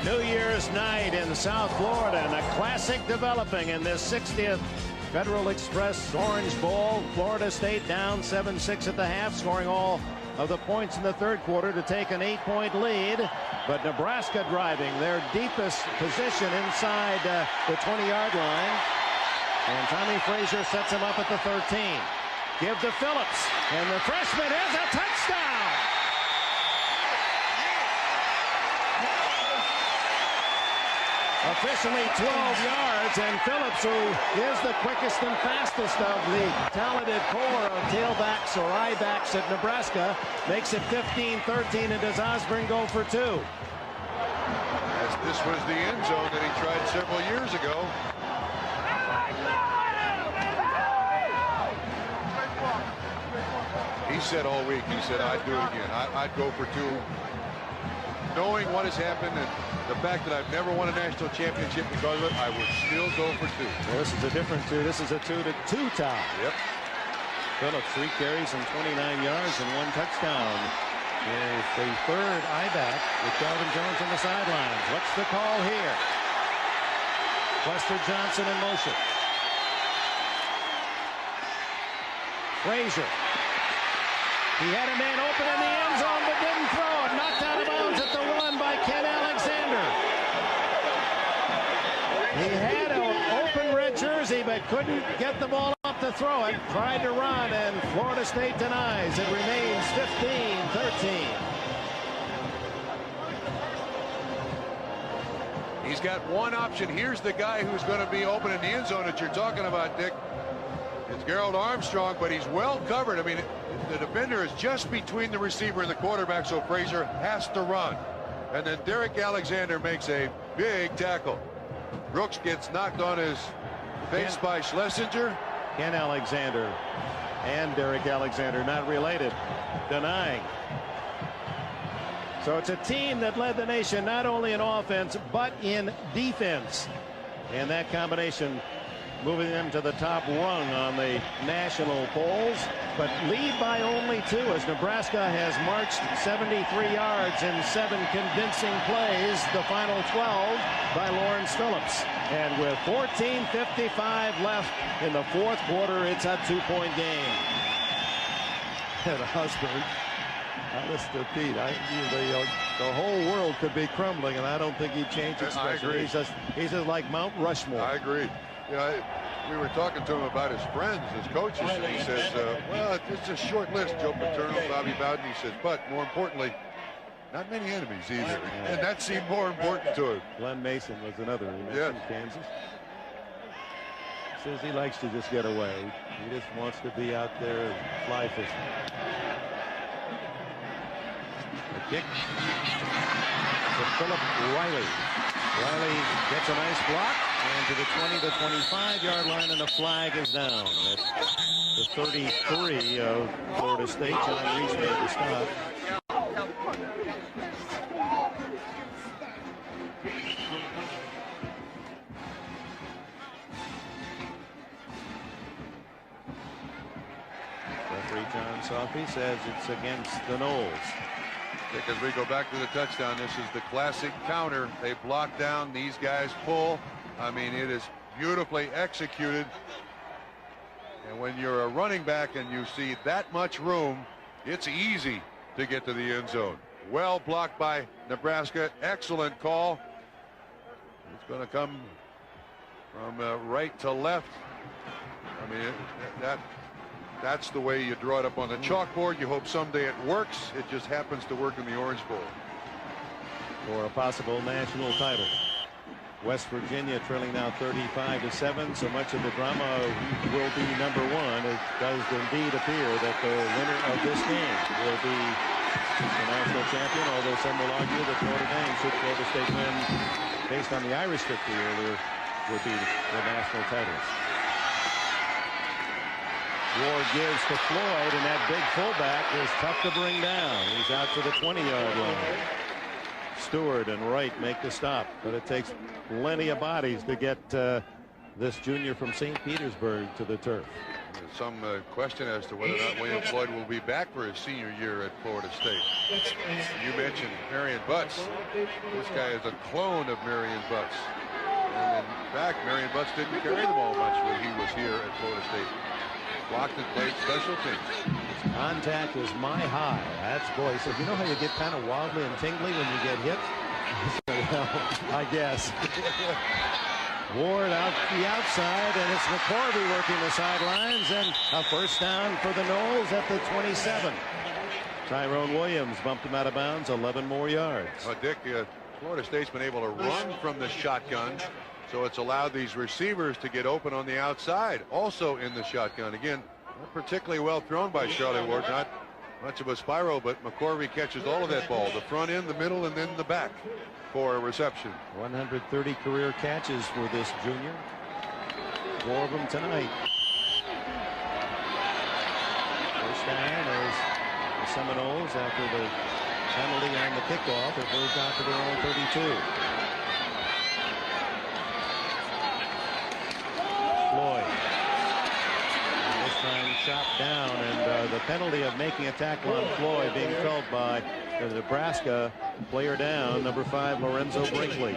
New Year's night in South Florida, and a classic developing in this 60th Federal Express Orange Bowl. Florida State down 7-6 at the half, scoring all of the points in the third quarter to take an 8-point lead. But Nebraska driving their deepest position inside the 20-yard line. And Tommy Frazier sets him up at the 13. Give to Phillips, and the freshman has a touchdown. Officially 12 yards, and Phillips, who is the quickest and fastest of the talented core of tailbacks or I-backs at Nebraska, makes it 15-13, and does Osborne go for two? As this was the end zone that he tried several years ago. He said all week, he said, I'd do it again. I'd go for two. Knowing what has happened and the fact that I've never won a national championship because of it, I would still go for two. Well, this is a different two. This is a 2-2 tie. Yep. Phillips, 3 carries and 29 yards and 1 touchdown. Is the third I-back with Calvin Jones on the sidelines. What's the call here? Lester Johnson in motion. Frazier. He had a man open in the end zone but didn't throw it. Knocked out of bounds at the 1 by Ken Alexander. He had an open red jersey but couldn't get the ball up to throw it. Tried to run, and Florida State denies. It remains 15-13. He's got one option. Here's the guy who's going to be open in the end zone that you're talking about, Dick. It's Gerald Armstrong, but he's well covered. I mean, the defender is just between the receiver and the quarterback, so Frazier has to run. And then Derek Alexander makes a big tackle. Brooks gets knocked on his face by Schlesinger. Ken Alexander and Derek Alexander, not related, denying. So it's a team that led the nation not only in offense but in defense. And that combination moving them to the top rung on the national polls, but lead by only 2 as Nebraska has marched 73 yards in 7 convincing plays. The final 12 by Lawrence Phillips. And with 14:55 left in the fourth quarter, it's a 2-point game. And Osborne, honest to Pete, the whole world could be crumbling, and I don't think he'd change it. I agree. He's just like Mount Rushmore. I agree. We were talking to him about his friends, his coaches, and he says, well, it's a short list. Joe Paterno, Bobby Bowden. He says, but more importantly, not many enemies either. And that seemed more important to him. Glenn Mason was another. Yes. Kansas. Says he likes to just get away. He just wants to be out there and fly fishing. The kick to Philip Riley. Riley gets a nice block, and to the 20 to 25-yard line, and the flag is down. That's the 33 of Florida State. John Reese made the stop. Referee John Sophie says it's against the Noles. As we go back to the touchdown, this is the classic counter. They block down, these guys pull. I mean, it is beautifully executed. And when you're a running back and you see that much room, it's easy to get to the end zone. Well blocked by Nebraska. Excellent call. It's going to come from right to left. I mean, that's the way you draw it up on the chalkboard. You hope someday it works. It just happens to work in the Orange Bowl. For a possible national title. West Virginia trailing now 35-7. So much of the drama will be number 1. It does indeed appear that the winner of this game will be the national champion, although some will argue that Notre Dame, should Florida State win based on the Irish victory earlier, would be the national titles. Ward gives to Floyd, and that big fullback is tough to bring down. He's out to the 20-yard line. Stewart and Wright make the stop, but it takes plenty of bodies to get this junior from St. Petersburg to the turf. There's some question as to whether or not William Floyd will be back for his senior year at Florida State. You mentioned Marion Butts. This guy is a clone of Marion Butts. And in fact, Marion Butts didn't carry the ball much when he was here at Florida State. Blocked and played special teams. Contact is my high. That's boy. So you know how you get kind of wobbly and tingly when you get hit? Well, I guess. Ward out the outside, and it's McCorvey working the sidelines, and a first down for the Noles at the 27. Tyrone Williams bumped him out of bounds, 11 more yards. Well, Dick, Florida State's been able to run from the shotgun, so it's allowed these receivers to get open on the outside, also in the shotgun. Again, not particularly well thrown by Charlie Ward, not much of a spiral, but McCorvey catches all of that ball, the front end, the middle, and then the back for a reception. 130 career catches for this junior. 4 of them tonight. First down is the Seminoles after the penalty on the kickoff. It moves out to their own 32. Floyd. And this time shot down, and the penalty of making a tackle on Floyd being felt by the Nebraska player down, number 5, Lorenzo Brinkley.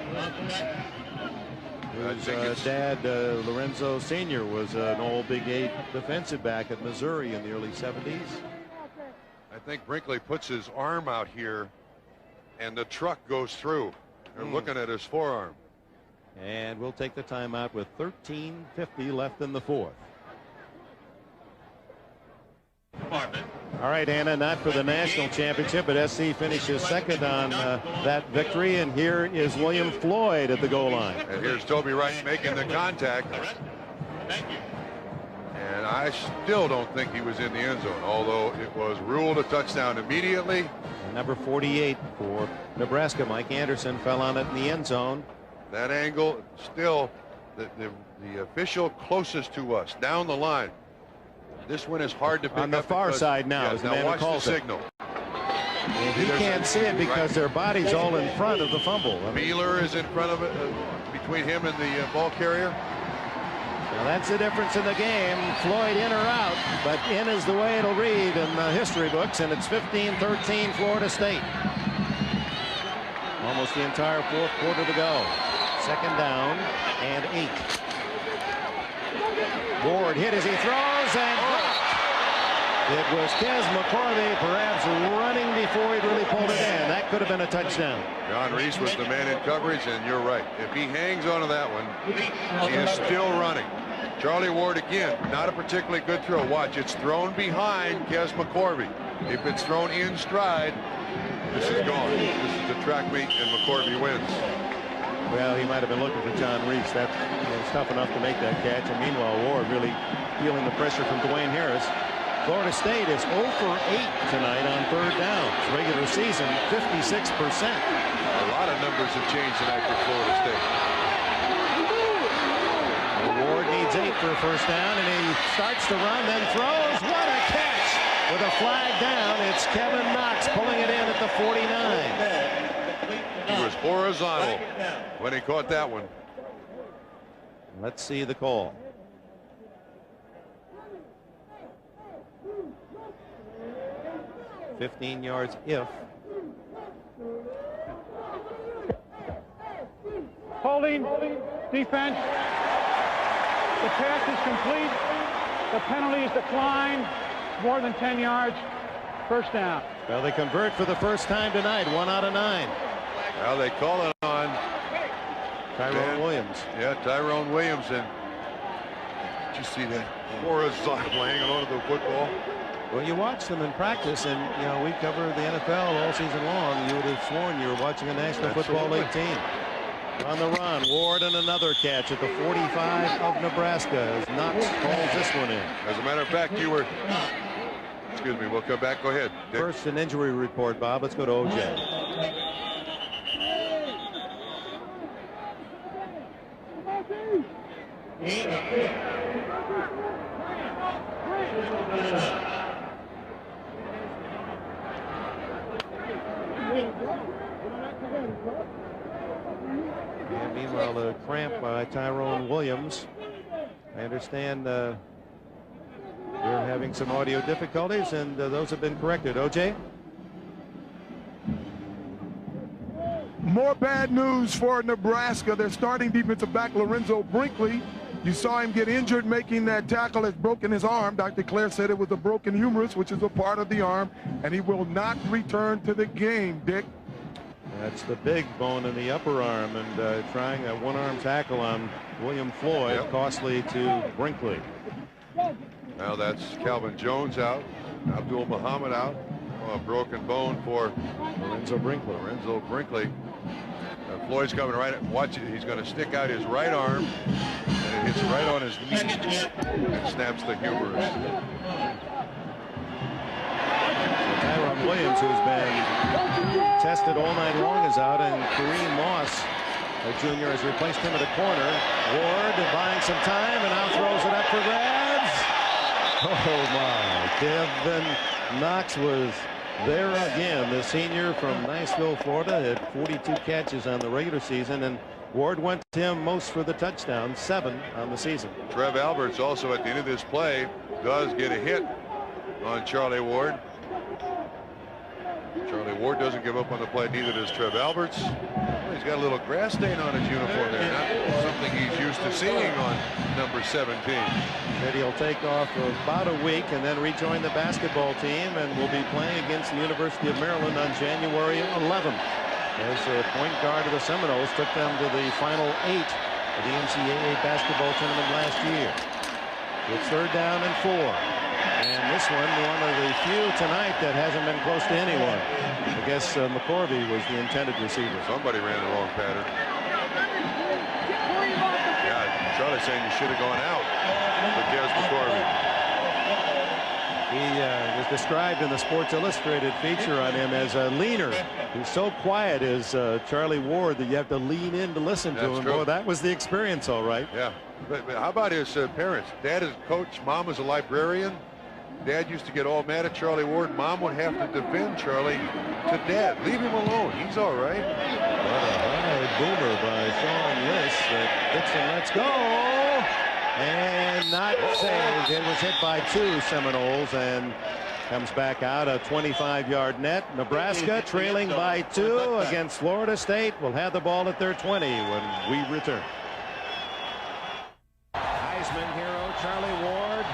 His dad, Lorenzo Sr., was an old Big 8 defensive back at Missouri in the early 70s. I think Brinkley puts his arm out here, and the truck goes through. They're looking at his forearm. And we'll take the timeout with 13:50 left in the fourth. All right, Anna, not for the national championship, but SC finishes second on that victory. And here is William Floyd at the goal line. And here's Toby Wright making the contact. And I still don't think he was in the end zone, although it was ruled a touchdown immediately. And number 48 for Nebraska, Mike Anderson, fell on it in the end zone. That angle, still the official closest to us down the line. This one is hard to pick up. On the far side now is the man who calls it. Signal. And he can't see it because their body's all in front of the fumble. Beeler is in front of it, between him and the ball carrier. Now that's the difference in the game. Floyd in or out, but in is the way it'll read in the history books, and it's 15-13 Florida State. Almost the entire fourth quarter to go. Second down and 8. Ward hit as he throws and blocked. It was Kez McCorvey perhaps running before he really pulled it in. That could have been a touchdown. John Reese was the man in coverage, and you're right. If he hangs onto that one, he is still running. Charlie Ward again, not a particularly good throw. Watch, it's thrown behind Kez McCorvey. If it's thrown in stride, this is gone. This is a track meet, and McCorvey wins. Well, he might have been looking for John Reese. That was tough enough to make that catch. And meanwhile, Ward really feeling the pressure from Dwayne Harris. Florida State is 0 for 8 tonight on third downs. Regular season, 56%. A lot of numbers have changed tonight for Florida State. Ward needs 8 for a first down, and he starts to run, then throws. What a catch! With a flag down, it's Kevin Knox pulling it in at the 49. He was horizontal when he caught that one. Let's see the call. $15 yards if. Holding defense. The pass is complete. The penalty is declined. More than 10 yards. First down. Well, they convert for the first time tonight. 1 out of 9. Well, they call it on Tyrone Williams. Yeah, Tyrone Williams. And did you see that horizontal hanging onto the football? Well, you watch them in practice, and you know we cover the NFL all season long. You would have sworn you were watching a National Football League team. On the run, Ward and another catch at the 45 of Nebraska as Knox calls this one in. As a matter of fact, you were. Excuse me. We'll come back. Go ahead, Dick. First, an injury report, Bob. Let's go to OJ. And meanwhile, the cramp by Tyrone Williams. I understand We're having some audio difficulties, and those have been corrected. OJ? More bad news for Nebraska. Their starting defensive back, Lorenzo Brinkley. You saw him get injured making that tackle, has broken his arm. Dr. Claire said it was a broken humerus, which is a part of the arm, and he will not return to the game, Dick. That's the big bone in the upper arm, and trying a one-arm tackle on William Floyd, costly to Brinkley. Now that's Calvin Jones out, Abdul Muhammad out. Oh, a broken bone for Lorenzo Brinkley. Floyd's coming right. Watch it. He's going to stick out his right arm, and it hits right on his knee and snaps the humerus. Tyron Williams, who's been tested all night long, is out, and Kareem Moss, a junior, has replaced him at a corner. Ward buying some time, and now throws it up for grabs. Oh my! Kevin Knox was there again. The senior from Niceville, Florida, had 42 catches on the regular season, and Ward went to him most for the touchdown, 7 on the season. Trev Alberts also at the end of this play does get a hit on Charlie Ward. Charlie Ward doesn't give up on the play, neither does Trev Alberts. Well, he's got a little grass stain on his uniform there, not something he's used to seeing on number 17. And he'll take off for about a week and then rejoin the basketball team, and will be playing against the University of Maryland on January 11th. As a point guard of the Seminoles, took them to the final 8 of the NCAA basketball tournament last year. It's 3rd down and 4. And this one of the few tonight that hasn't been close to anyone. I guess McCorvey was the intended receiver. Somebody ran the wrong pattern. Yeah, Charlie's saying you should have gone out for Des McCorvey. He was described in the Sports Illustrated feature on him as a leaner. He's so quiet as Charlie Ward that you have to lean in to listen to him. True. Boy, that was the experience, all right. Yeah. But how about his parents? Dad is a coach. Mom is a librarian. Dad used to get all mad at Charlie Ward. Mom would have to defend Charlie to Dad. Leave him alone. He's all right. What a high boomer by Sean List. Dixon lets go. And not saved. It was hit by 2 Seminoles and comes back out a 25-yard net. Nebraska trailing by 2 against Florida State. Will have the ball at their 20 when we return. Heisman hero Charlie Ward,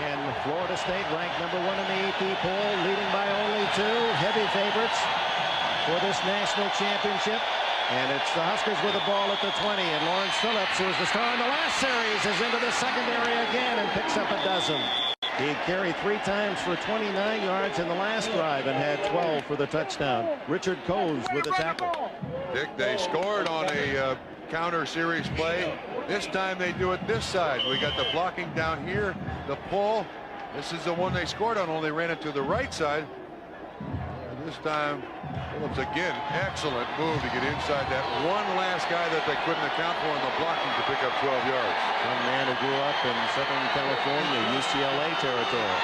and Florida State ranked #1 in the AP poll, leading by only 2. Heavy favorites for this national championship. And it's the Huskers with the ball at the 20, and Lawrence Phillips, who was the star in the last series, is into the secondary again and picks up a dozen. He carried 3 times for 29 yards in the last drive and had 12 for the touchdown. Richard Coase with the tackle. Dick, they scored on a counter series play. This time they do it this side. We got the blocking down here, the pull. This is the one they scored on, only ran it to the right side. And this time Phillips again, excellent move to get inside that one last guy that they couldn't account for in the blocking to pick up 12 yards. Young man who grew up in Southern California, UCLA territory.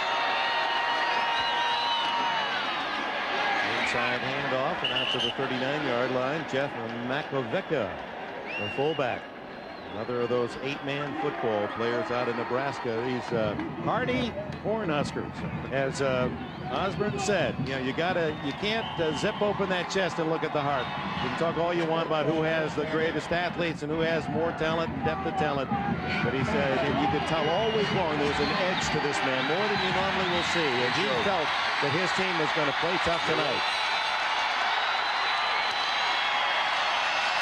Inside handoff and out to the 39-yard line. Jeff Makovica, the fullback. Another of those 8-man football players out of Nebraska. These hardy Cornhuskers. As Osborne said, you can't zip open that chest and look at the heart. You can talk all you want about who has the greatest athletes and who has more talent and depth of talent. But he said you could tell all week long there was an edge to this man, more than you normally will see. And he felt that his team was going to play tough tonight.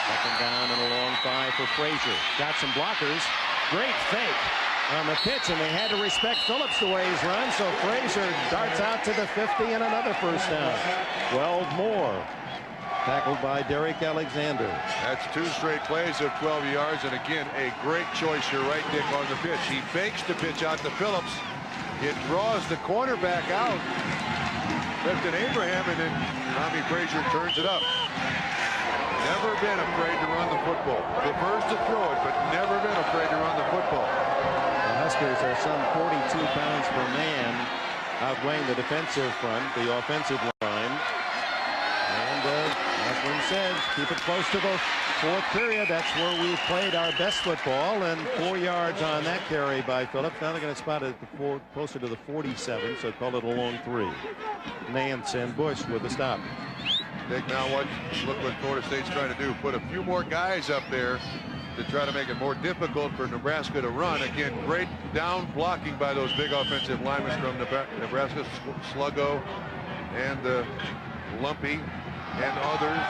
Second down and a long 5 for Frazier. Got some blockers. Great fake on the pitch, and they had to respect Phillips the way he's run, so Frazier darts out to the 50 and another first down. 12 more. Tackled by Derek Alexander. That's 2 straight plays of 12 yards, and again, a great choice, you're right, Dick, on the pitch. He fakes the pitch out to Phillips. It draws the cornerback out. Clifton Abraham, and then Tommy Frazier turns it up. Never been afraid to run the football. Prefers to throw it, but never been afraid to run the football. The Huskers are some 42 pounds per man, outweighing the defensive front, the offensive line. And Osborne said, keep it close to the fourth period. That's where we played our best football, and 4 yards on that carry by Phillips. Now they're going to spot it closer to the 47, so call it a long 3. Nance and Bush with the stop. Dick, now look what Florida State's trying to do. Put a few more guys up there to try to make it more difficult for Nebraska to run. Again, great down blocking by those big offensive linemen from Nebraska, Sluggo and Lumpy and others.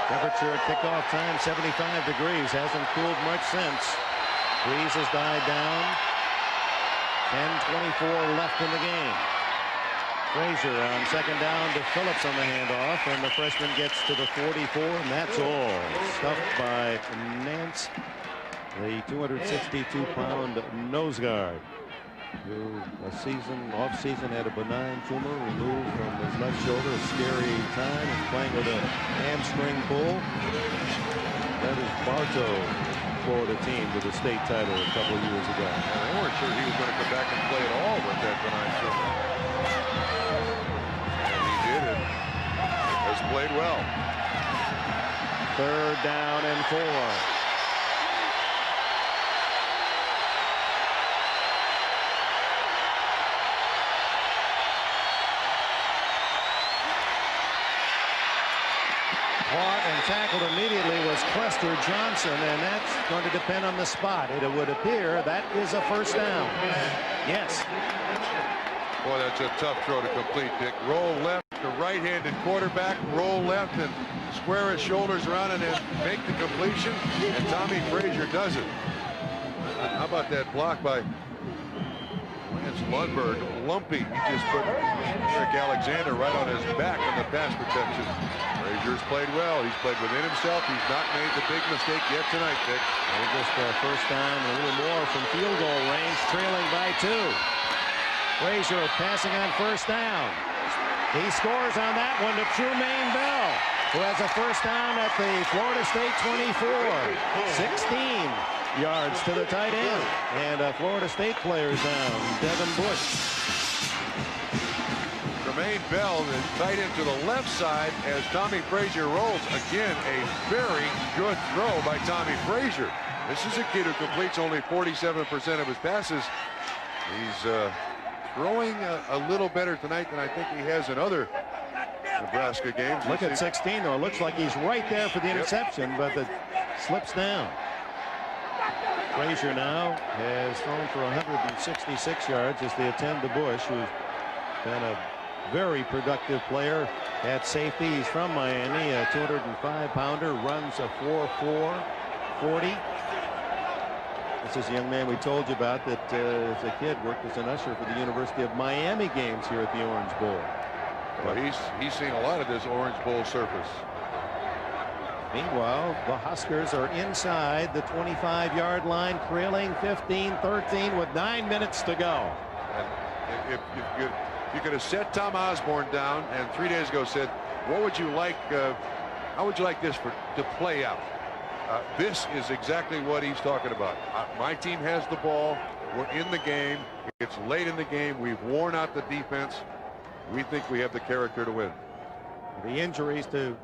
Temperature at kickoff time 75 degrees. Hasn't cooled much since. Breeze has died down. 10:24 left in the game. Frazier on second down to Phillips on the handoff, and the freshman gets to the 44, and that's all. Stuffed by Nance, the 262-pound nose guard, who off-season had a benign tumor removed from his left shoulder. A scary time. He's playing with a hamstring pull. That is Bartow, Florida team, with the state title a couple of years ago. They weren't sure he was going to come back and play at all with that benign tumor. Has played well. 3rd down and 4. Caught and tackled immediately was Clester Johnson, and that's going to depend on the spot. It would appear that is a first down. Yes. Boy, that's a tough throw to complete, Dick. Roll left, the right-handed quarterback, roll left and square his shoulders around and then make the completion, and Tommy Frazier does it. How about that block by Lance Lundberg? Lumpy, he just put Eric Alexander right on his back on the pass protection. Frazier's played well. He's played within himself. He's not made the big mistake yet tonight, Dick. Just first down and a little more from field goal range, trailing by 2. Frazier passing on first down. He scores on that one to Trumaine Bell, who has a first down at the Florida State 24. 16 yards to the tight end. And Florida State players down. Devin Bush. Trumaine Bell, the tight end to the left side as Tommy Frazier rolls. Again, a very good throw by Tommy Frazier. This is a kid who completes only 47% of his passes. He's throwing a little better tonight than I think he has in other Nebraska games. Look at 16, though. It looks like he's right there for the interception, but it slips down. Frazier now has thrown for 166 yards as they attend to Bush, who's been a very productive player at safety. He's from Miami, a 205-pounder, runs a 4.4 40. This is a young man we told you about that as a kid worked as an usher for the University of Miami games here at the Orange Bowl. Well, he's seen a lot of this Orange Bowl surface. Meanwhile, the Huskers are inside the 25-yard line, trailing 15-13 with 9 minutes to go. And if you could have set Tom Osborne down and 3 days ago said, what would you like, how would you like this to play out? This is exactly what he's talking about. My team has the ball. We're in the game. It's late in the game. We've worn out the defense. We think we have the character to win. The injuries to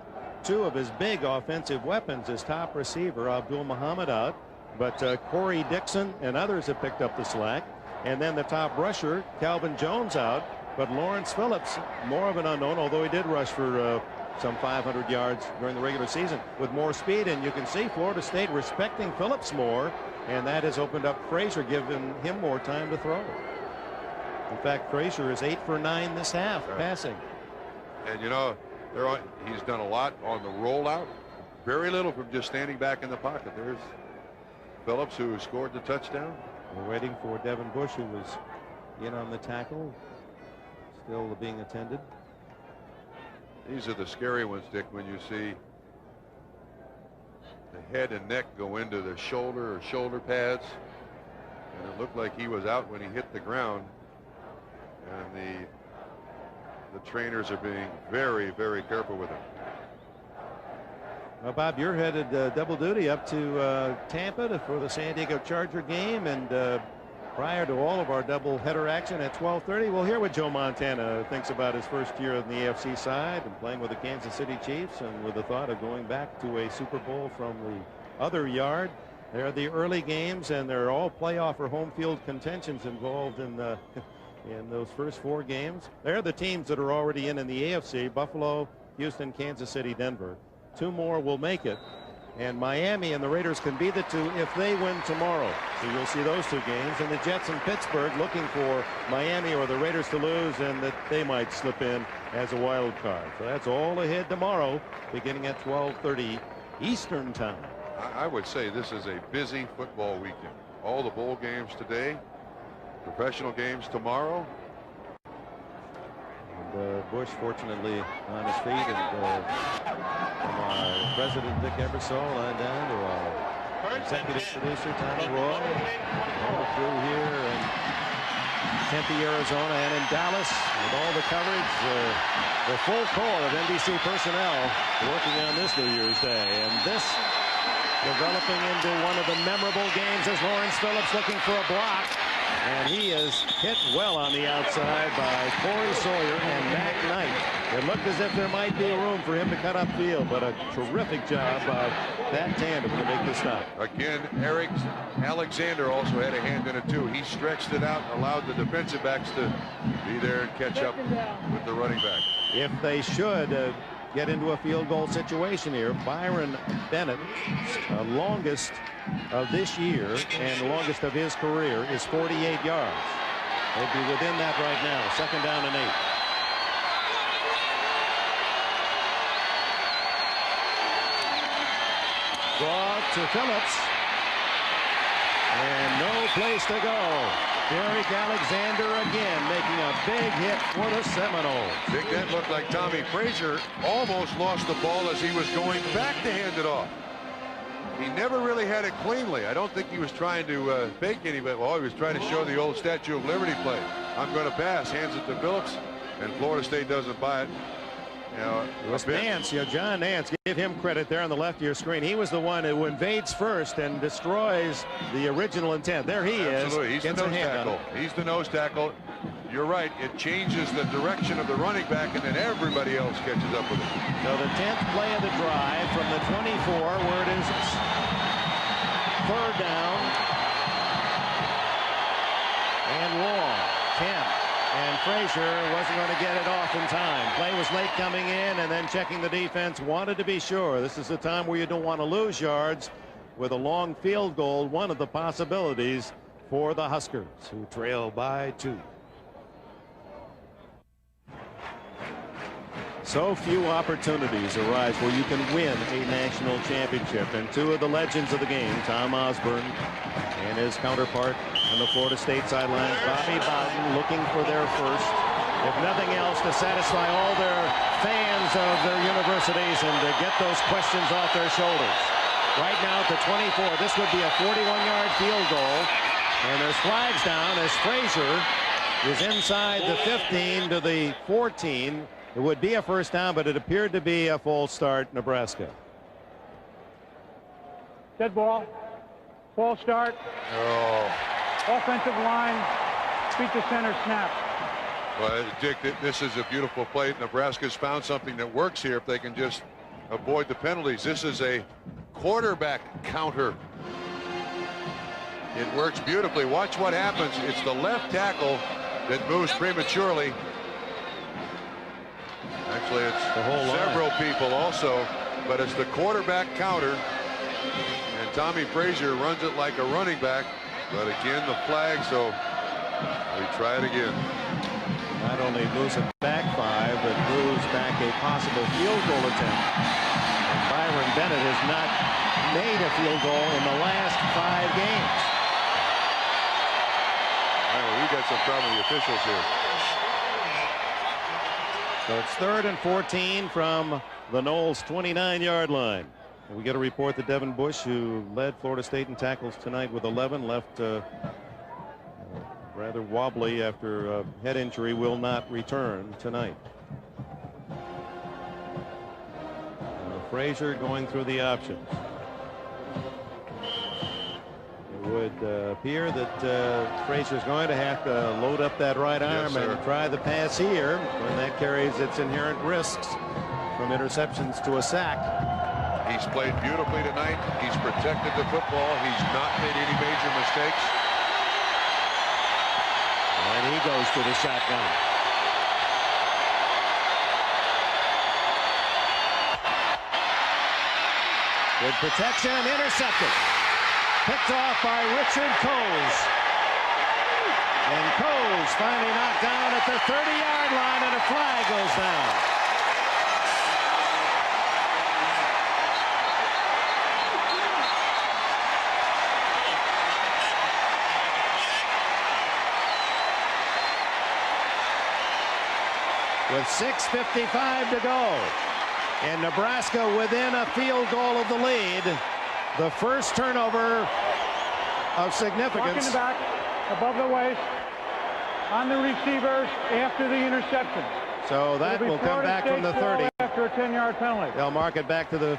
2 of his big offensive weapons, his top receiver, Abdul Muhammad, out. But Corey Dixon and others have picked up the slack. And then the top rusher, Calvin Jones, out. But Lawrence Phillips, more of an unknown, although he did rush for some 500 yards during the regular season with more speed. And you can see Florida State respecting Phillips more, and that has opened up Frazier, giving him more time to throw. In fact, Frazier is 8 for 9 this half passing. And you know, he's done a lot on the rollout, very little from just standing back in the pocket. There's Phillips, who scored the touchdown. We're waiting for Devin Bush, who was in on the tackle, still being attended. These are the scary ones, Dick, when you see the head and neck go into the shoulder or shoulder pads. And it looked like he was out when he hit the ground. And the trainers are being very, very careful with him. Well, Bob, you're headed double duty up to Tampa for the San Diego Charger game, and prior to all of our double-header action at 12:30. We'll hear what Joe Montana thinks about his first year on the AFC side and playing with the Kansas City Chiefs, and with the thought of going back to a Super Bowl from the other yard. They're the early games, and they're all playoff or home field contentions involved in those first 4 games. They're the teams that are already in the AFC: Buffalo, Houston, Kansas City, Denver. 2 more will make it, and Miami and the Raiders can be the 2 if they win tomorrow. So you'll see those 2 games, and the Jets and Pittsburgh looking for Miami or the Raiders to lose, and that they might slip in as a wild card. So that's all ahead tomorrow, beginning at 12:30 Eastern time. I would say this is a busy football weekend. All the bowl games today, professional games tomorrow. And Bush, fortunately, on his feet, and from our president Dick Ebersol on down to our executive producer Tommy Roy, all through here in Tempe, Arizona, and in Dallas, with all the coverage, the full core of NBC personnel working on this New Year's Day, and this developing into one of the memorable games as Lawrence Phillips looking for a block. And he is hit well on the outside by Corey Sawyer and Mac Knight. It looked as if there might be room for him to cut upfield, but a terrific job by that tandem to make the stop. Again, Eric Alexander also had a hand in it too. He stretched it out and allowed the defensive backs to be there and catch up with the running back. If they should get into a field goal situation here, Byron Bennett, longest of this year and longest of his career, is 48 yards. They'd be within that right now. 2nd down and 8. Draw to Phillips, and no place to go. Eric Alexander again making a big hit for the Seminoles. Big that looked like Tommy Frazier almost lost the ball as he was going back to hand it off. He never really had it cleanly. I don't think he was trying to fake anybody. Well, he was trying to show the old Statue of Liberty play. I'm going to pass. Hands it to Phillips, and Florida State doesn't buy it. It was Nance, John Nance. Give him credit there on the left of your screen. He was the one who invades first and destroys the original intent. There he Absolutely. is. He's the nose tackle. He's the nose tackle. You're right. It changes the direction of the running back, and then everybody else catches up with it. So the 10th play of the drive from the 24, where it is 3rd down and long. 10. And Frazier wasn't going to get it off in time. Play was late coming in, and then checking the defense. Wanted to be sure. This is the time where you don't want to lose yards with a long field goal. One of the possibilities for the Huskers, who trail by 2. So few opportunities arise where you can win a national championship, and 2 of the legends of the game, Tom Osborne and his counterpart on the Florida State sidelines, Bobby Bowden, looking for their first, if nothing else, to satisfy all their fans of their universities and to get those questions off their shoulders. Right now at the 24, this would be a 41-yard field goal, and there's flags down as Frazier is inside the 15 to the 14. It would be a first down, but it appeared to be a false start, Nebraska. Dead ball. False start. Oh. Offensive line. Feet to center snap. Well, Dick, this is a beautiful play. Nebraska's found something that works here if they can just avoid the penalties. This is a quarterback counter. It works beautifully. Watch what happens. It's the left tackle that moves prematurely. Actually, it's the whole several people also, but it's the quarterback counter, and Tommy Frazier runs it like a running back. But again, the flag, so we try it again. Not only moves it back 5, but moves back a possible field goal attempt. And Byron Bennett has not made a field goal in the last 5 games. Oh, we got some problem with the officials here. So it's 3rd and 14 from the Noles 29-yard line. We get a report that Devin Bush, who led Florida State in tackles tonight with 11, left rather wobbly after a head injury, will not return tonight. Frazier going through the options. It would would appear that Frazier's going to have to load up that right arm and try the pass here, and that carries its inherent risks from interceptions to a sack. He's played beautifully tonight. He's protected the football. He's not made any major mistakes. And he goes to the shotgun. Good protection, intercepted. Picked off by Richard Coase. And Coase finally knocked down at the 30-yard line, and a flag goes down. With 6:55 to go, and Nebraska within a field goal of the lead. The first turnover of significance. Walking back above the waist on the receivers after the interception. So that will come back from the 30 after a 10-yard penalty. They'll mark it back to the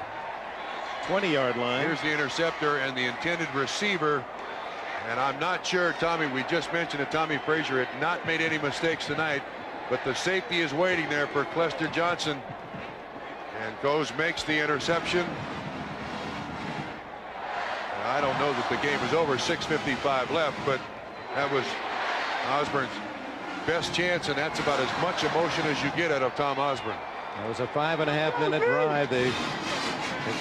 20-yard line. Here's the interceptor and the intended receiver. And I'm not sure, Tommy, we just mentioned that Tommy Frazier had not made any mistakes tonight, but the safety is waiting there for Clester Johnson. And Coase makes the interception. And I don't know that the game is over. 6:55 left, but that was Osborne's best chance, and that's about as much emotion as you get out of Tom Osborne. It was a 5.5-minute drive. They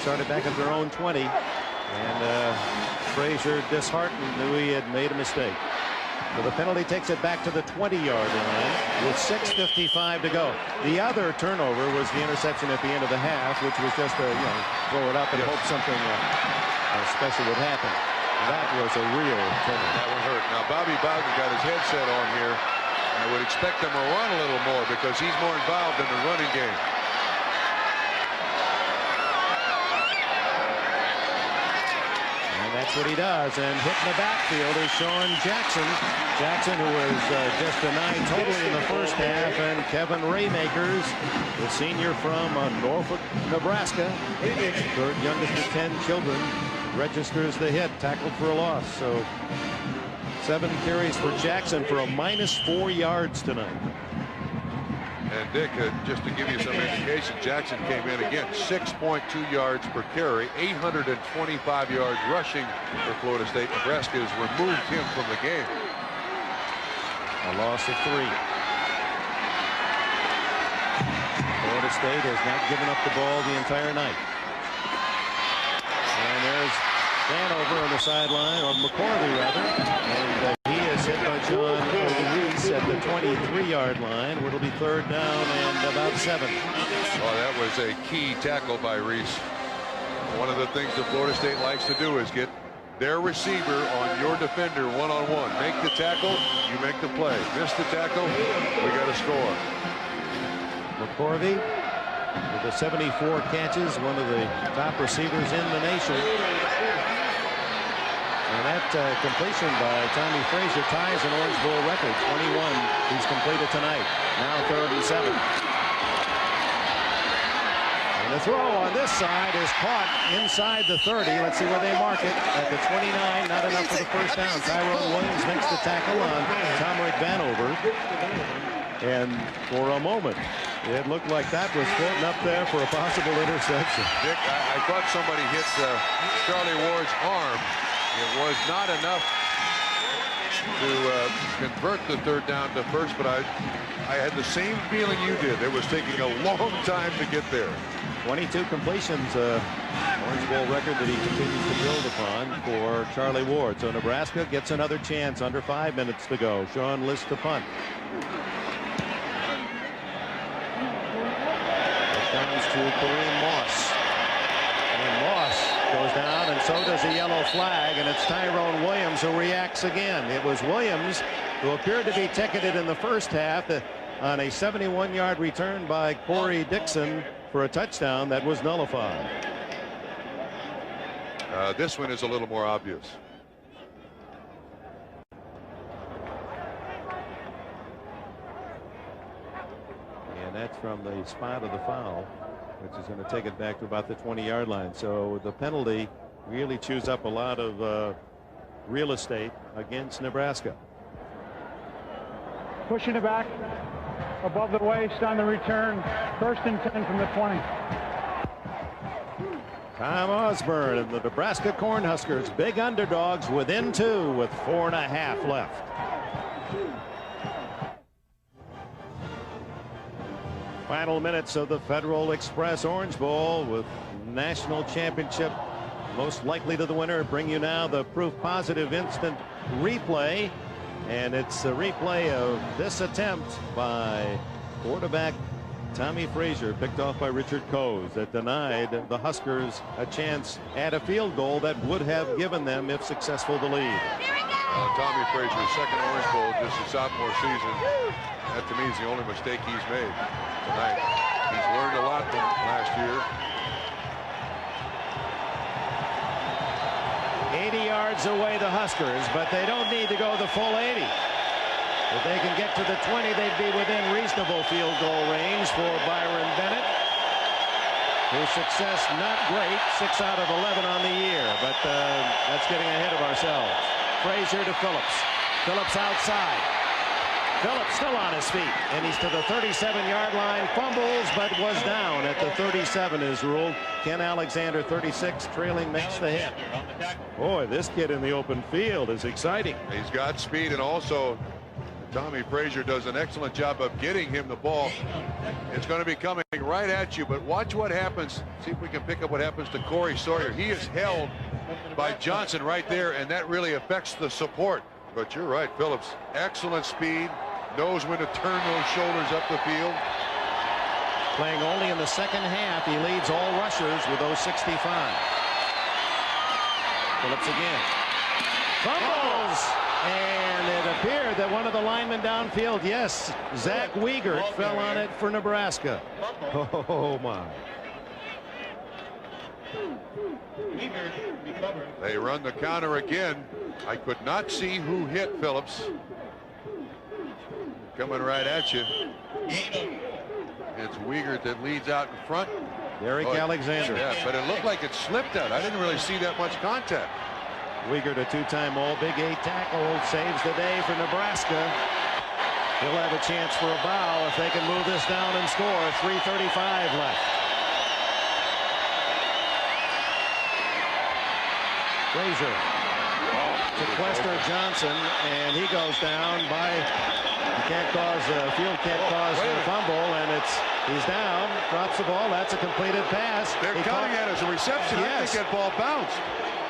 started back at their own 20, and Frazier, disheartened, knew he had made a mistake. So the penalty takes it back to the 20-yard line with 6:55 to go. The other turnover was the interception at the end of the half, which was just a throw it up and hope something special would happen. That was a real turnover. That one hurt. Now Bobby Bowden got his headset on here. I would expect him to run a little more because he's more involved in the running game. That's what he does, and hitting the backfield is Sean Jackson. Jackson, who was just denied totally in the first half, and Kevin Raymakers, the senior from Norfolk, Nebraska, third youngest of 10 children, registers the hit, tackled for a loss. So 7 carries for Jackson for a -4 yards tonight. And Dick, just to give you some indication, Jackson came in again 6.2 yards per carry, 825 yards rushing for Florida State. Nebraska has removed him from the game. A loss of 3. Florida State has not given up the ball the entire night. And there's Vanover on the sideline, or McCorvey rather, and he is hit by John Reese at the 23-yard line, where it'll be 3rd down and about 7. Oh, that was a key tackle by Reese. One of the things that Florida State likes to do is get their receiver on your defender one-on-one. Make the tackle, you make the play. Miss the tackle, we got to score. McCorvey with the 74 catches, one of the top receivers in the nation. And that completion by Tommy Frazier ties an Orange Bowl record. 21 he's completed tonight. Now 3rd and 7. And the throw on this side is caught inside the 30. Let's see where they mark it. At the 29, not enough for the first down. Tyrone Williams makes the tackle on Tomrick Vanover. And for a moment, it looked like that was floating up there for a possible interception. Dick, I thought somebody hit Charlie Ward's arm. It was not enough to convert the 3rd down to first, but I had the same feeling you did. It was taking a long time to get there. 22 completions, Orange Bowl record that he continues to build upon for Charlie Ward. So Nebraska gets another chance under 5 minutes to go. Sean lists the punt. It comes to Kareem Moss. And Moss goes down, and so does a yellow flag, and it's Tyrone Williams who reacts again. It was Williams who appeared to be ticketed in the first half on a 71-yard return by Corey Dixon for a touchdown that was nullified. This one is a little more obvious. And that's from the spot of the foul, which is going to take it back to about the 20-yard line. So the penalty really chews up a lot of real estate against Nebraska. Pushing it back above the waist on the return. 1st and 10 from the 20. Tom Osborne and the Nebraska Cornhuskers, big underdogs, within 2 with 4.5 left. Final minutes of the Federal Express Orange Bowl, with national championship most likely to the winner. Bring you now the proof positive instant replay, and it's a replay of this attempt by quarterback Tommy Frazier, picked off by Richard Coase, that denied the Huskers a chance at a field goal that would have given them, if successful, the lead. Tommy Frazier's second Orange Bowl, just his sophomore season. That to me is the only mistake he's made tonight. He's learned a lot from last year. 80 yards away, the Huskers, but they don't need to go the full 80. If they can get to the 20, they'd be within reasonable field goal range for Byron Bennett, whose success not great, 6 out of 11 on the year, but that's getting ahead of ourselves. Frazier to Phillips. Phillips outside. Phillips still on his feet, and he's to the 37-yard line. Fumbles, but was down at the 37 is ruled. Ken Alexander, 36, trailing, makes the hit. Boy, this kid in the open field is exciting. He's got speed, and also Tommy Frazier does an excellent job of getting him the ball. It's going to be coming right at you, but watch what happens. See if we can pick up what happens to Corey Sawyer. He is held by Johnson right there, and that really affects the support. But you're right, Phillips, excellent speed, knows when to turn those shoulders up the field. Playing only in the second half, he leads all rushers with those 65. Phillips again. Fumbles! And it appeared that one of the linemen downfield, yes, Zach Wiegert, fell on it for Nebraska. Oh, my. They run the counter again. I could not see who hit Phillips. Coming right at you. It's Wiegert that leads out in front. Derek Alexander. Yeah, but it looked like it slipped out. I didn't really see that much contact. Wiegert, a two-time All-Big 8 tackle, saves the day for Nebraska. He'll have a chance for a bow if they can move this down and score. 3:35 left. Frazier to Quester Johnson, and he goes down by, field can't cause a fumble, and he's down, drops the ball. That's a completed pass. They're counting that as a reception. Yes. I think that ball bounced.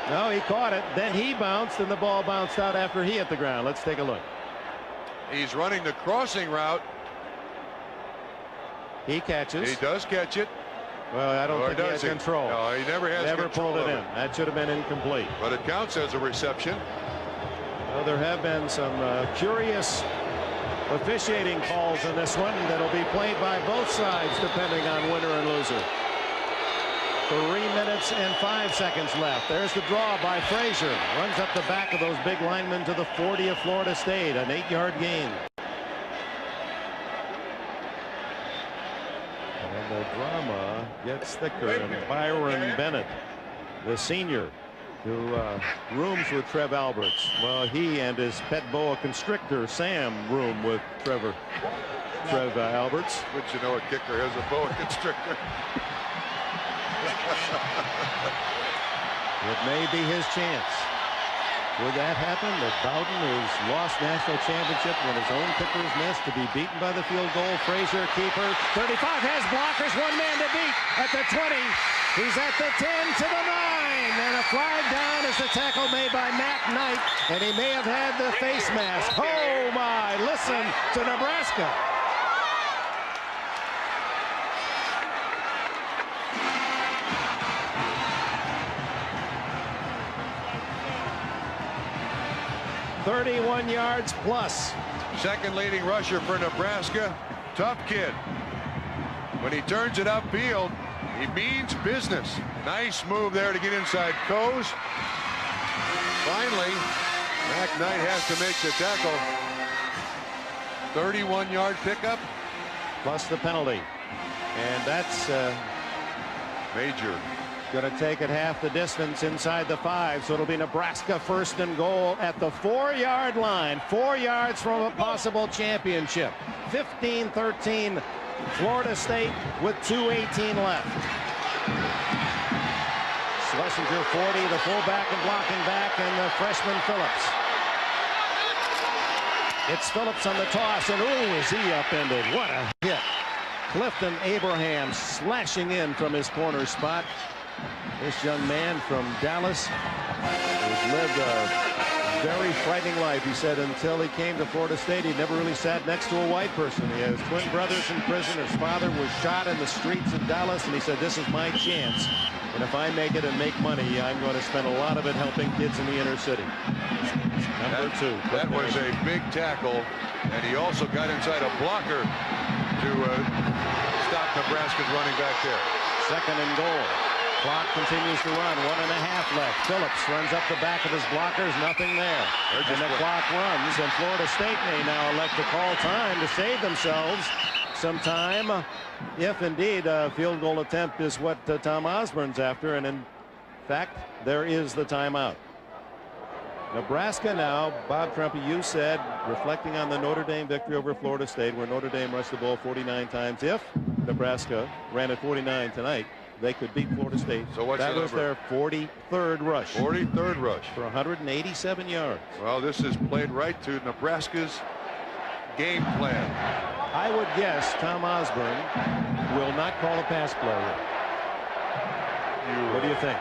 No, he caught it. Then he bounced, and the ball bounced out after he hit the ground. Let's take a look. He's running the crossing route. He catches. He does catch it. Well, I don't think he has control. No, he never has control. Never pulled it in. That should have been incomplete. But it counts as a reception. Well, there have been some curious officiating calls in this one that'll be played by both sides depending on winner and loser. 3 minutes and 5 seconds left. There's the draw by Frazier. Runs up the back of those big linemen to the 40 of Florida State. An 8-yard gain. And the drama gets thicker. And Byron Bennett, the senior, who rooms with Trev Alberts. Well, he and his pet boa constrictor, Sam, room with Trev Alberts. But you know a kicker has a boa constrictor. It may be his chance. Would that happen? That Bowden, who's lost national championship when his own kickers missed, to be beaten by the field goal. Frazier, keeper, 35, has blockers, one man to beat at the 20. He's at the 10 to the 9, and a flag down is the tackle made by Matt Knight, and he may have had the face mask. Oh my! Listen to Nebraska. .31 yards plus. Second leading rusher for Nebraska. Tough kid. When he turns it upfield, he means business. Nice move there to get inside Coase. Finally, Mac Knight has to make the tackle. 31-yard pickup. Plus the penalty. And that's major. Going to take it half the distance inside the 5, so it'll be Nebraska 1st and goal at the 4-yard line. 4 yards from a possible championship. 15-13 Florida State with 2:18 left. Schlesinger 40, the fullback and blocking back, and the freshman Phillips. It's Phillips on the toss, and ooh, is he upended. What a hit. Clifton Abraham slashing in from his corner spot. This young man from Dallas has lived a very frightening life. He said until he came to Florida State, he never really sat next to a white person. He has twin brothers in prison. His father was shot in the streets of Dallas, and he said, this is my chance. And if I make it and make money, I'm going to spend a lot of it helping kids in the inner city. Number 2. That was a big tackle, and he also got inside a blocker to stop Nebraska's running back there. 2nd and goal. Clock continues to run. 1.5 left. Phillips runs up the back of his blockers. Nothing there. And the clock runs, and Florida State may now elect to call time to save themselves some time, if indeed a field goal attempt is what Tom Osborne's after. And in fact, there is the timeout. Nebraska now, Bob Trumpy, you said, reflecting on the Notre Dame victory over Florida State, where Notre Dame rushed the ball 49 times. If Nebraska ran at 49 tonight, they could beat Florida State. So what's that was their 43rd rush. 43rd rush. For 187 yards. Well, this is played right to Nebraska's game plan. I would guess Tom Osborne will not call a pass play. What do you think?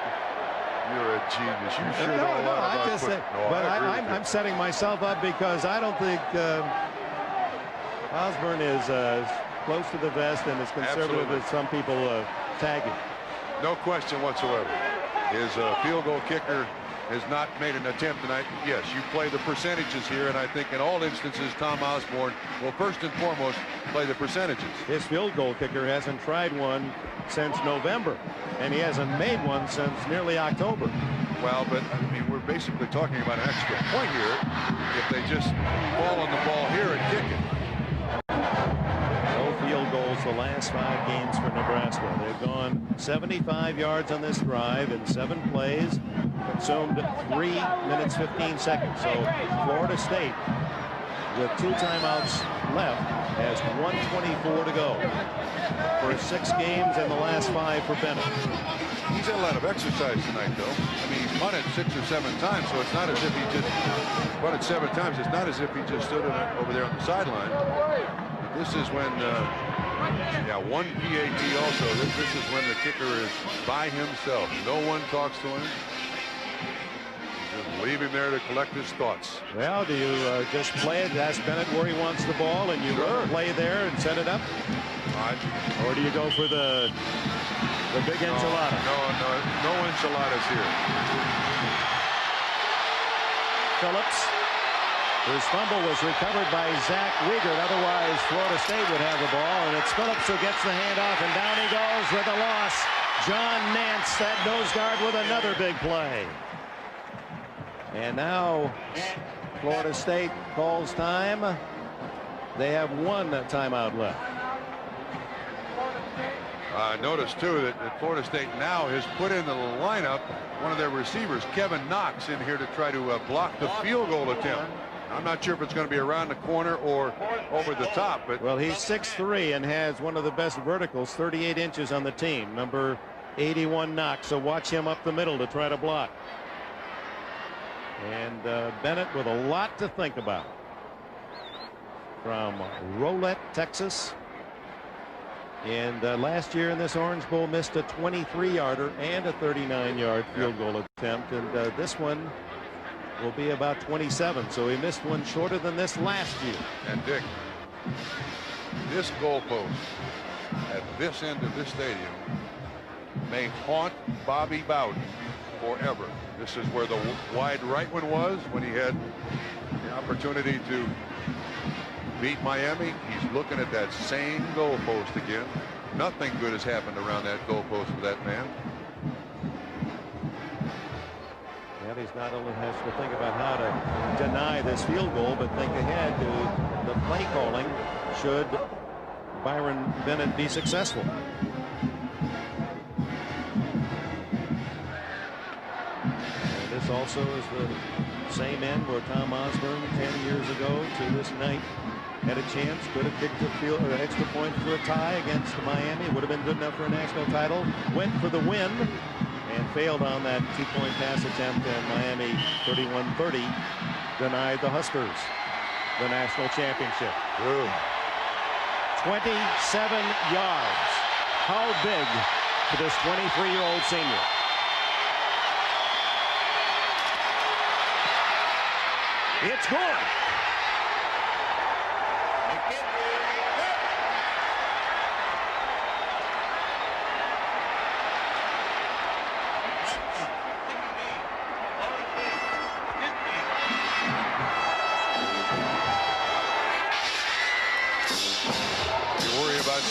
You're a genius. You sure know a lot about I just said, but I'm setting myself up because I don't think Osborne is close to the vest and as conservative as some people tag him. No question whatsoever. His field goal kicker has not made an attempt tonight. Yes, you play the percentages here, and I think in all instances Tom Osborne will first and foremost play the percentages. His field goal kicker hasn't tried one since November, and he hasn't made one since nearly October. Well, but I mean, we're basically talking about an extra point here if they just fall on the ball here and kick it. No field goals the last 5 games for Nebraska. They've gone 75 yards on this drive in 7 plays, consumed 3 minutes 15 seconds. So Florida State, with 2 timeouts left, has 1:24 to go. For 6 games in the last 5 for Bennett. He's had a lot of exercise tonight, though. I mean, he's punted 6 or 7 times, so it's not as if he just punted 7 times. It's not as if he just stood over there on the sideline. This is when, yeah, 1 PAT also. This is when the kicker is by himself. No one talks to him. Just leave him there to collect his thoughts. Well, do you just play it, ask Bennett where he wants the ball, and you play there and set it up? Or do you go for the big enchilada? No enchiladas here. Phillips. His fumble was recovered by Zach Wiegert. Otherwise, Florida State would have the ball. And it's Phillips who gets the handoff, and down he goes with a loss. John Nance, that nose guard, with another big play. And now Florida State calls time. They have 1 timeout left. Notice, too, that Florida State now has put in the lineup one of their receivers, Kevin Knox, in here to try to block the field goal attempt. I'm not sure if it's going to be around the corner or over the top. But well, he's 6'3" and has one of the best verticals, 38 inches on the team. Number 81 Knox. So watch him up the middle to try to block. And Bennett with a lot to think about. From Rolette, Texas. And last year in this Orange Bowl missed a 23-yarder and a 39-yard field goal attempt. And this one will be about 27. So he missed one shorter than this last year. And Dick, this goalpost at this end of this stadium may haunt Bobby Bowden forever. This is where the wide right one was when he had the opportunity to beat Miami. He's looking at that same goalpost again. Nothing good has happened around that goalpost for that man. Well, he's not only has to think about how to deny this field goal, but think ahead to the play calling should Byron Bennett be successful. This also is the same end where Tom Osborne 10 years ago to this night had a chance, could have kicked a field or an extra point for a tie against Miami. Would have been good enough for a national title. Went for the win and failed on that 2-point pass attempt, and Miami 31-30 denied the Huskers the national championship. Ooh. 27 yards. How big for this 23-year-old senior? It's good.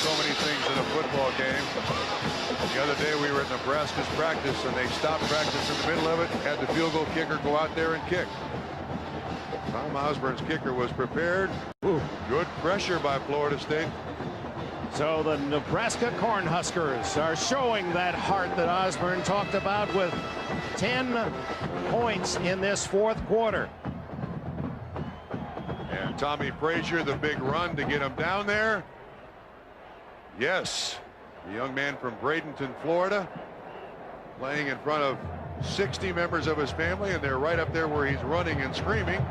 So many things in a football game. The other day we were at Nebraska's practice and they stopped practice in the middle of it, had the field goal kicker go out there and kick. Tom Osborne's kicker was prepared. Ooh. Good pressure by Florida State. So the Nebraska Cornhuskers are showing that heart that Osborne talked about with 10 points in this fourth quarter. And Tommy Frazier, the big run to get him down there. Yes, the young man from Bradenton, Florida, playing in front of 60 members of his family, and they're right up there where he's running and screaming.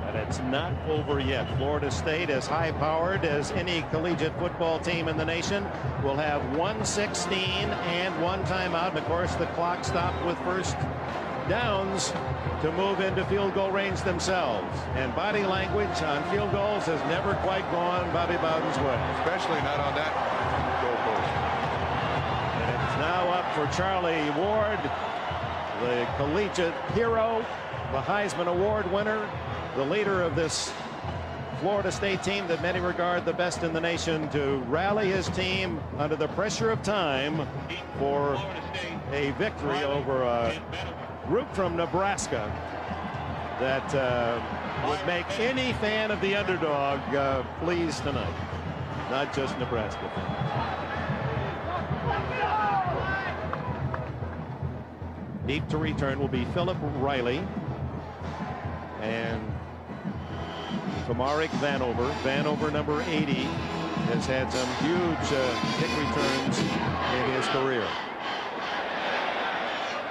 But it's not over yet. Florida State, as high-powered as any collegiate football team in the nation, will have 1:16 and one timeout. And of course, the clock stopped with first downs to move into field goal range themselves. And body language on field goals has never quite gone Bobby Bowden's way. Especially not on that goalpost. And it's now up for Charlie Ward, the collegiate hero, the Heisman Award winner, the leader of this Florida State team that many regard the best in the nation, to rally his team under the pressure of time for a victory over a group from Nebraska that would make any fan of the underdog pleased tonight, not just Nebraska fans. Deep to return will be Philip Riley and Tomarik Vanover. Vanover, number 80, has had some huge kick returns in his career.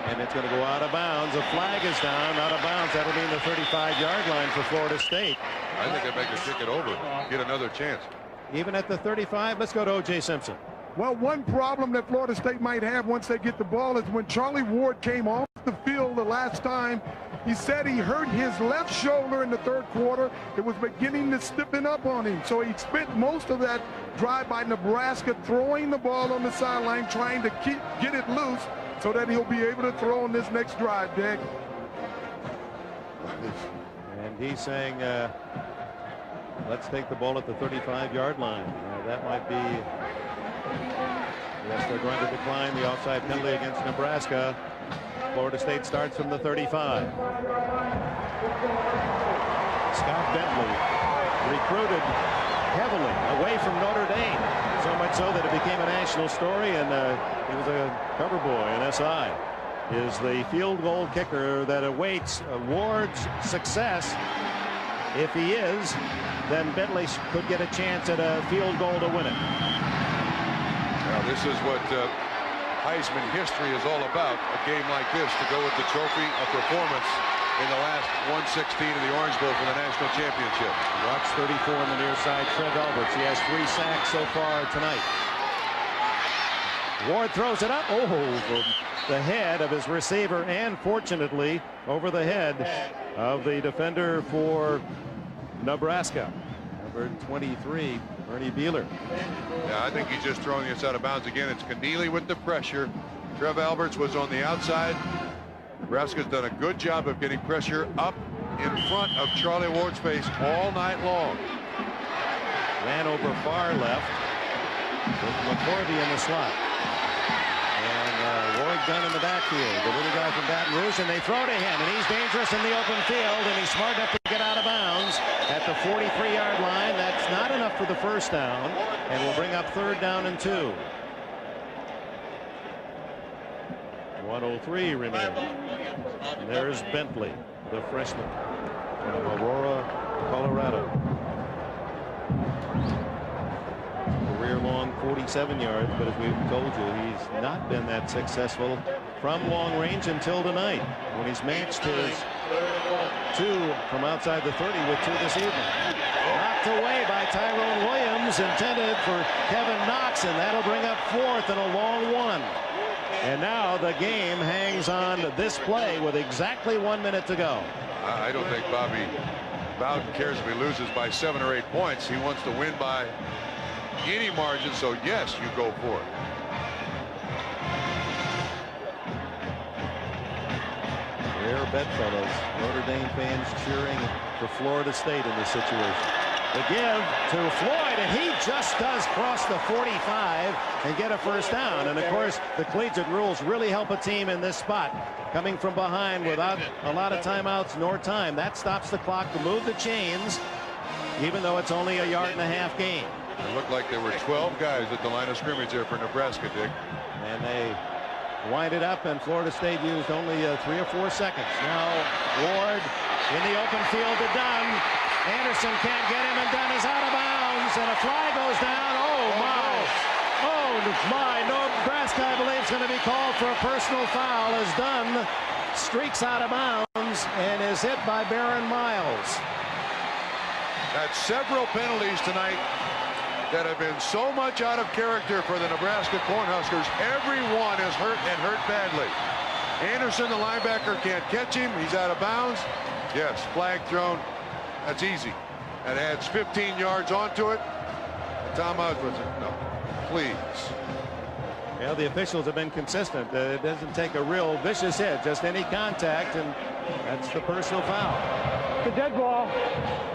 And it's going to go out of bounds. A flag is down, out of bounds. That'll be in the 35-yard line for Florida State. I think they make the kick it over, get another chance. Even at the 35, let's go to O.J. Simpson. Well, one problem that Florida State might have once they get the ball is when Charlie Ward came off the field the last time, he said he hurt his left shoulder in the third quarter. It was beginning to stiffen up on him. So he spent most of that drive by Nebraska throwing the ball on the sideline, trying to get it loose so that he'll be able to throw on this next drive, Dick. And he's saying, let's take the ball at the 35-yard line. That might be, yes, they're going to decline the offside penalty against Nebraska. Florida State starts from the 35. Scott Bentley recruited heavily away from Notre Dame, so much so that it became a national story, and he was a cover boy in SI. Is the field goal kicker that awaits Ward's success. If he is, then Bentley could get a chance at a field goal to win it. Now this is what Heisman history is all about, a game like this, to go with the trophy, a performance in the last 1/16 of the Orange Bowl for the national championship. Watch 34 on the near side, Trev Alberts. He has 3 sacks so far tonight. Ward throws it up. Oh, over the head of his receiver, and fortunately over the head of the defender for Nebraska, number 23, Bernie Beeler. Yeah, I think he's just throwing this out of bounds again. It's Keneally with the pressure. Trev Alberts was on the outside. Nebraska's done a good job of getting pressure up in front of Charlie Ward's face all night long. Vanover far left with McCorvey in the slot. And Ward gun in the backfield. The little guy from Baton Rouge, and they throw to him, and he's dangerous in the open field, and he's smart enough to get out of bounds at the 43-yard line. That's not enough for the first down, and will bring up 3rd down and 2. 1:03 remaining. And there's Bentley, the freshman from Aurora, Colorado. Career-long 47 yards, but as we've told you, he's not been that successful from long range until tonight, when he's matched his 2 from outside the 30 with 2 this evening. Knocked away by Tyrone Williams, intended for Kevin Knox, and that'll bring up 4th and a long 1. And now the game hangs on this play with exactly 1 minute to go. I don't think Bobby Bowden cares if he loses by 7 or 8 points. He wants to win by any margin, so yes, you go for it. Rare bedfellows. Notre Dame fans cheering for Florida State in this situation. The give to Floyd, and he just does cross the 45 and get a first down. And of course, the collegiate rules really help a team in this spot, coming from behind without a lot of timeouts nor time. That stops the clock to move the chains, even though it's only a 1.5-yard gain. It looked like there were 12 guys at the line of scrimmage there for Nebraska, Dick. And they wind it up, and Florida State used only 3 or 4 seconds. Now Ward in the open field to Dunn. Anderson can't get him, and Dunn is out of bounds, and a flag goes down. Oh my, Nebraska, I believe, is going to be called for a personal foul as Dunn streaks out of bounds and is hit by Baron Miles. That's several penalties tonight that have been so much out of character for the Nebraska Cornhuskers. Every one is hurt, and hurt badly. Anderson, the linebacker, can't catch him. He's out of bounds. Yes, flag thrown. That's easy. That adds 15 yards onto it. Tom Osborne said, no, please. Well, the officials have been consistent. It doesn't take a real vicious hit, just any contact, and that's the personal foul. The dead ball,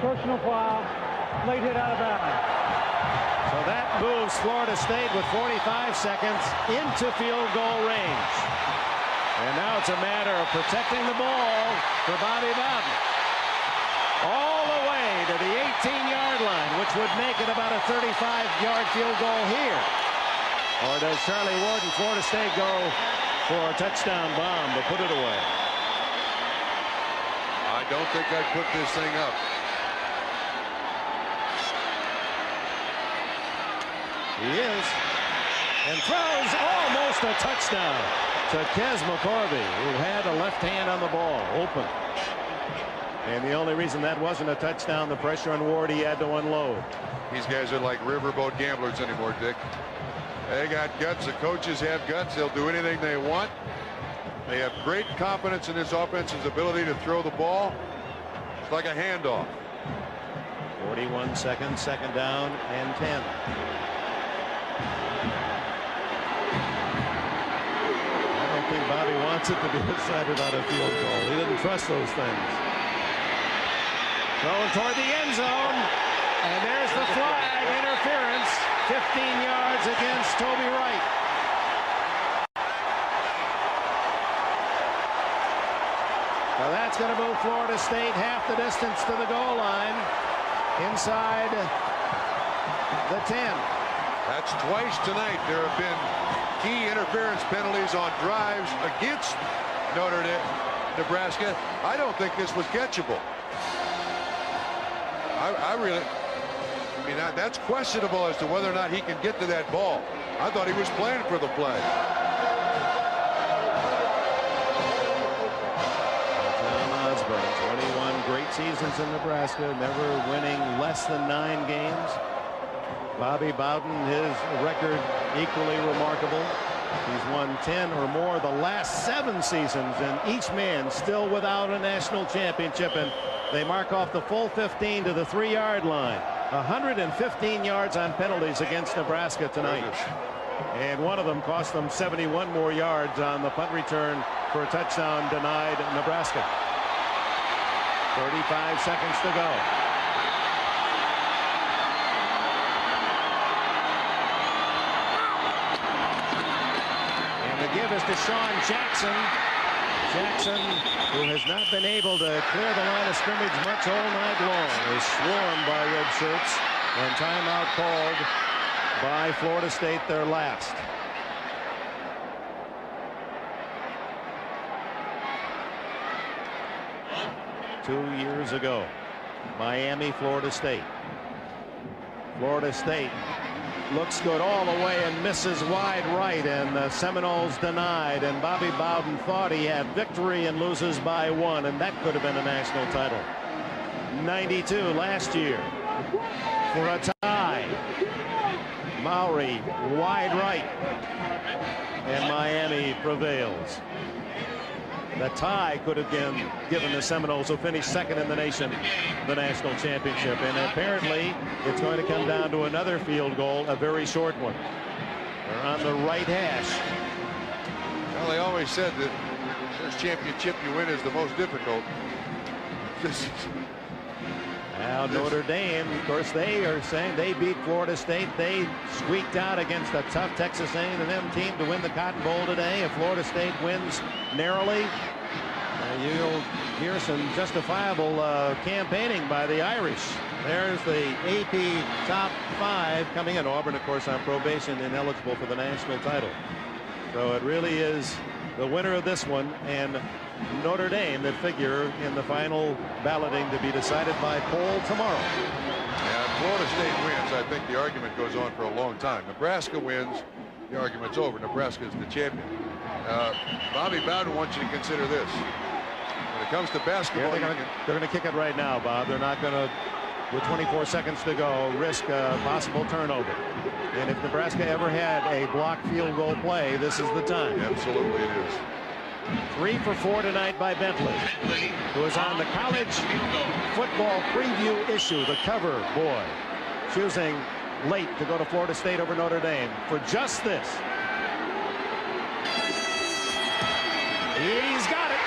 personal foul, late hit out of bounds. So that moves Florida State with 45 seconds into field goal range. And now it's a matter of protecting the ball for Bobby Bowden. All the way to the 18-yard line, which would make it about a 35-yard field goal here. Or does Charlie Ward and Florida State go for a touchdown bomb to put it away? I don't think I'd put this thing up. He is. And throws almost a touchdown to Kez McCorvey, who had a left hand on the ball, open. And the only reason that wasn't a touchdown, the pressure on Ward, he had to unload. These guys are like riverboat gamblers anymore, Dick. They got guts. The coaches have guts. They'll do anything they want. They have great confidence in this offense's ability to throw the ball. It's like a handoff. 41 seconds, second down and 10. I don't think Bobby wants it to be decided on a field goal. He didn't trust those things. Going toward the end zone, and there's the flag, interference, 15 yards against Toby Wright. Now that's going to move Florida State half the distance to the goal line, inside the 10. That's twice tonight there have been key interference penalties on drives against Notre Dame, Nebraska. I don't think this was catchable. I mean, that's questionable as to whether or not he can get to that ball. I thought he was playing for the play. Tom Osborne, 21 great seasons in Nebraska, never winning less than 9 games. Bobby Bowden, his record equally remarkable. He's won 10 or more the last 7 seasons, and each man still without a national championship. And they mark off the full 15 to the 3-yard line. 115 yards on penalties against Nebraska tonight. And one of them cost them 71 more yards on the punt return for a touchdown denied Nebraska. 35 seconds to go. And the give is to Sean Jackson. Jackson, who has not been able to clear the line of scrimmage much all night long, is swarmed by red shirts, and timeout called by Florida State, their last. 2 years ago. Miami, Florida State. Florida State looks good all the way and misses wide right, and the Seminoles denied, and Bobby Bowden thought he had victory and loses by 1, and that could have been a national title. 92 last year for a tie. Mowry wide right, and Miami prevails. The tie could have been given the Seminoles, who finished second in the nation, the national championship. And apparently it's going to come down to another field goal, a very short one. They're on the right hash. Well, they always said that the first championship you win is the most difficult. Now Notre Dame, of course, they are saying they beat Florida State. They squeaked out against a tough Texas A&M team to win the Cotton Bowl today. If Florida State wins narrowly, you'll hear some justifiable campaigning by the Irish. There's the AP top 5 coming in. Auburn, of course, on probation, ineligible for the national title. So it really is the winner of this one and Notre Dame that figure in the final balloting to be decided by poll tomorrow. And Florida State wins. I think the argument goes on for a long time. Nebraska wins. The argument's over. Nebraska is the champion. Bobby Bowden wants you to consider this. When it comes to basketball, they're going to kick it right now, Bob. They're not going to, with 24 seconds to go, risk a possible turnover. And if Nebraska ever had a blocked field goal play, this is the time. Absolutely it is. 3 for 4 tonight by Bentley, who is on the college football preview issue, the cover boy, choosing late to go to Florida State over Notre Dame for just this. He's got it.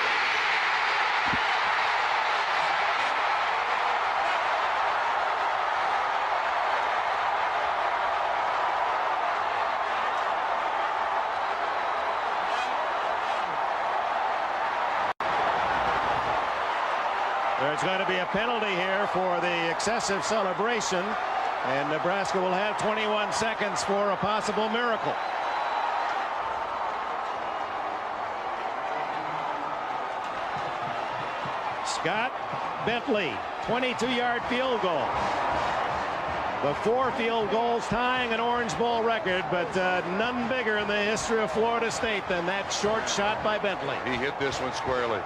There's going to be a penalty here for the excessive celebration, and Nebraska will have 21 seconds for a possible miracle. Scott Bentley, 22-yard field goal. The 4 field goals tying an Orange Bowl record, but none bigger in the history of Florida State than that short shot by Bentley. He hit this one squarely.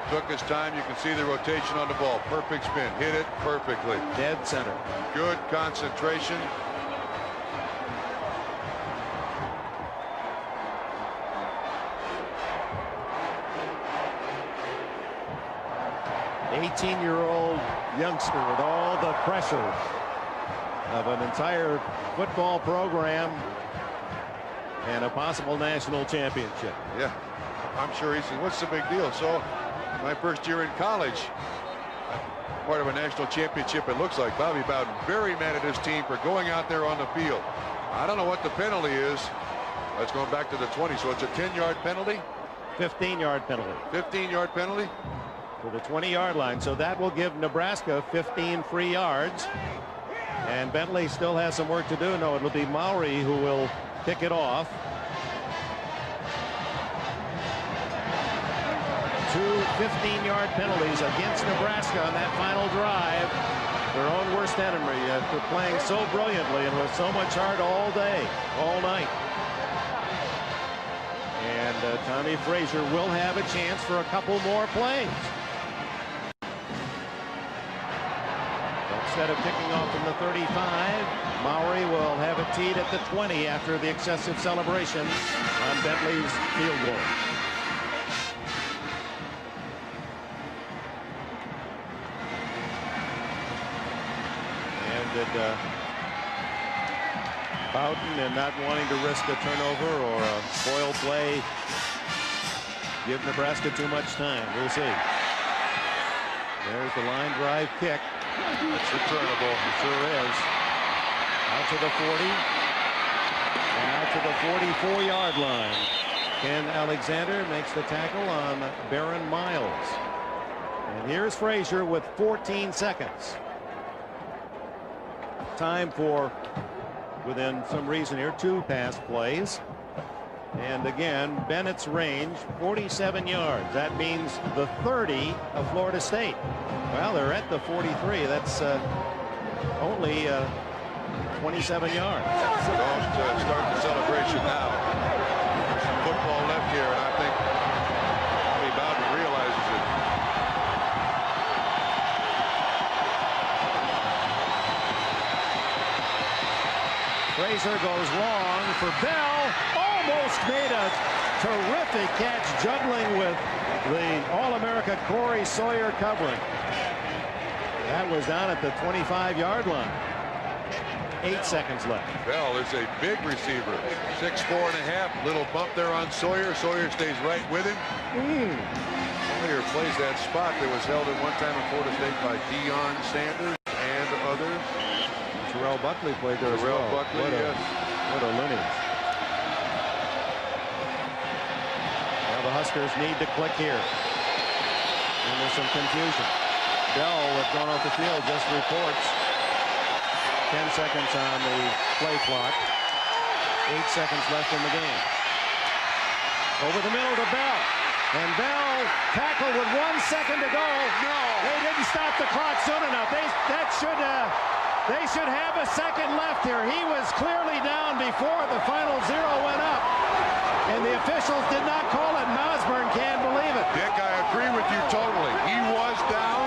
Took his time. You can see the rotation on the ball. Perfect spin. Hit it perfectly. Dead center. Good concentration. An 18-year-old youngster with all the pressure of an entire football program and a possible national championship. Yeah, I'm sure he said, what's the big deal? So my first year in college, part of a national championship, it looks like. Bobby Bowden very mad at his team for going out there on the field. I don't know what the penalty is. That's going back to the 20, so it's a 10-yard penalty? 15-yard penalty. 15-yard penalty? To the 20-yard line, so that will give Nebraska 15 free yards. And Bentley still has some work to do. No, it'll be Mowry who will kick it off. 2 15-yard penalties against Nebraska on that final drive. Their own worst enemy after playing so brilliantly and with so much heart all day, all night. And Tommy Frazier will have a chance for a couple more plays. Instead of kicking off from the 35, Mowry will have it teed at the 20 after the excessive celebration on Bentley's field goal. And did Bowden, and not wanting to risk a turnover or a foil play, give Nebraska too much time? We'll see. There's the line drive kick. It's returnable. It sure is. Out to the 40. And out to the 44-yard line. Ken Alexander makes the tackle on Baron Miles. And here's Frazier with 14 seconds. Time for, within some reason here, 2 pass plays. And again, Bennett's range, 47 yards. That means the 30 of Florida State. Well, they're at the 43. That's only 27 yards. Don't start the celebration now. There's some football left here, and I think Bowden realizes it. Frazier goes long for Bell. Almost made a terrific catch, juggling with the All-America Corey Sawyer covering. That was down at the 25-yard line. 8 seconds left. Bell is a big receiver, 6'4.5". Little bump there on Sawyer. Sawyer stays right with him. Sawyer plays that spot that was held at one time in Florida State by Deion Sanders and others. Terrell Buckley played there as well. Terrell Buckley, yes. What a lineage. Now the Huskers need to click here. And there's some confusion. Bell, had gone off the field, just reports. 10 seconds on the play clock. 8 seconds left in the game. Over the middle to Bell. And Bell tackled with 1 second to go. No. They didn't stop the clock soon enough. They should have a second left here. He was clearly down before the final 0 went up. And the officials did not call it, and Osborne can't believe it. Dick, I agree with you totally. He was down.